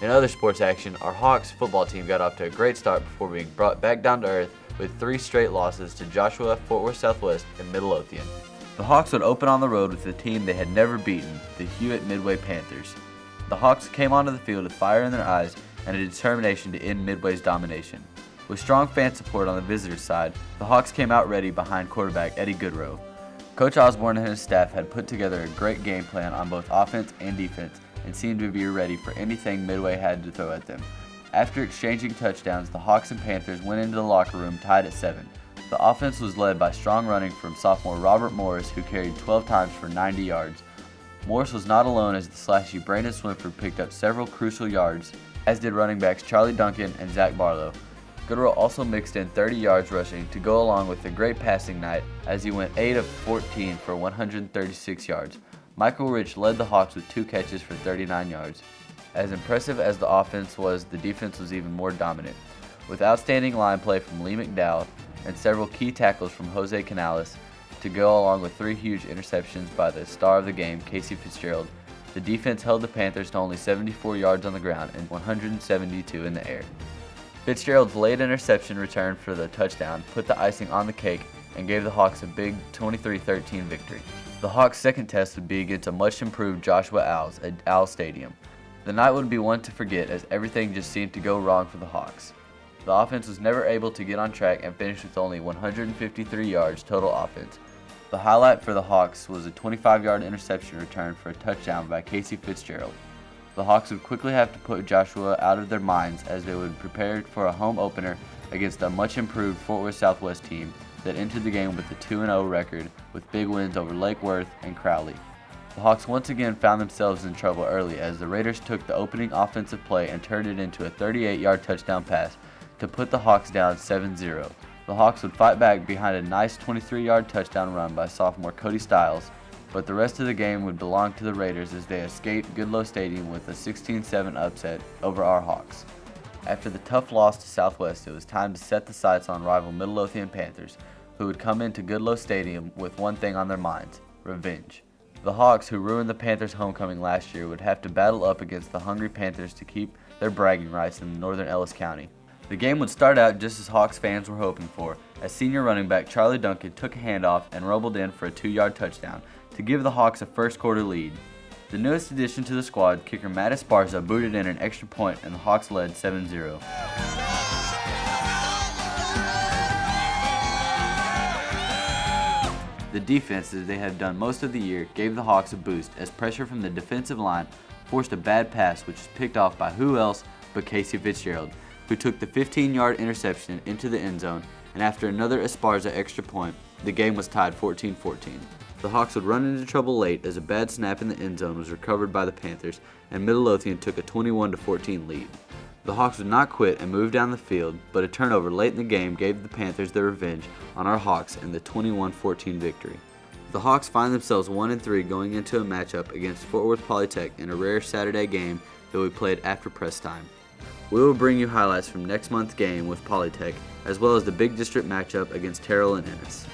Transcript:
In other sports action, our Hawks football team got off to a great start before being brought back down to earth with 3 straight losses to Joshua, Fort Worth Southwest, and Midlothian. The Hawks would open on the road with a team they had never beaten, the Hewitt Midway Panthers. The Hawks came onto the field with fire in their eyes and a determination to end Midway's domination. With strong fan support on the visitors' side, the Hawks came out ready behind quarterback Eddie Goodrow. Coach Osborne and his staff had put together a great game plan on both offense and defense and seemed to be ready for anything Midway had to throw at them. After exchanging touchdowns, the Hawks and Panthers went into the locker room tied at 7. The offense was led by strong running from sophomore Robert Morris, who carried 12 times for 90 yards. Morris was not alone as the slashy Brandon Swinford picked up several crucial yards, as did running backs Charlie Duncan and Zach Barlow. Goodrow also mixed in 30 yards rushing to go along with a great passing night as he went 8 of 14 for 136 yards. Michael Rich led the Hawks with 2 catches for 39 yards. As impressive as the offense was, the defense was even more dominant, with outstanding line play from Lee McDowell and several key tackles from Jose Canales to go along with 3 huge interceptions by the star of the game, Casey Fitzgerald. The defense held the Panthers to only 74 yards on the ground and 172 in the air. Fitzgerald's late interception return for the touchdown put the icing on the cake and gave the Hawks a big 23-13 victory. The Hawks' second test would be against a much improved Joshua Owls at Owl Stadium. The night would be one to forget as everything just seemed to go wrong for the Hawks. The offense was never able to get on track and finished with only 153 yards total offense. The highlight for the Hawks was a 25-yard interception return for a touchdown by Casey Fitzgerald. The Hawks would quickly have to put Joshua out of their minds as they would prepare for a home opener against a much improved Fort Worth Southwest team that entered the game with a 2-0 record with big wins over Lake Worth and Crowley. The Hawks once again found themselves in trouble early as the Raiders took the opening offensive play and turned it into a 38-yard touchdown pass to put the Hawks down 7-0. The Hawks would fight back behind a nice 23-yard touchdown run by sophomore Cody Stiles, but the rest of the game would belong to the Raiders as they escaped Goodloe Stadium with a 16-7 upset over our Hawks. After the tough loss to Southwest, it was time to set the sights on rival Midlothian Panthers, who would come into Goodloe Stadium with one thing on their minds: revenge. The Hawks, who ruined the Panthers' homecoming last year, would have to battle up against the hungry Panthers to keep their bragging rights in northern Ellis County. The game would start out just as Hawks fans were hoping for, as senior running back Charlie Duncan took a handoff and rolled in for a 2-yard touchdown to give the Hawks a first-quarter lead. The newest addition to the squad, kicker Matt Esparza, booted in an extra point and the Hawks led 7-0. The defense, as they had done most of the year, gave the Hawks a boost as pressure from the defensive line forced a bad pass which was picked off by who else but Casey Fitzgerald, who took the 15-yard interception into the end zone, and after another Esparza extra point, the game was tied 14-14. The Hawks would run into trouble late as a bad snap in the end zone was recovered by the Panthers, and Midlothian took a 21-14 lead. The Hawks would not quit and move down the field, but a turnover late in the game gave the Panthers their revenge on our Hawks in the 21-14 victory. The Hawks find themselves 1-3 going into a matchup against Fort Worth Polytech in a rare Saturday game that we played after press time. We will bring you highlights from next month's game with Polytech, as well as the Big District matchup against Terrell and Ennis.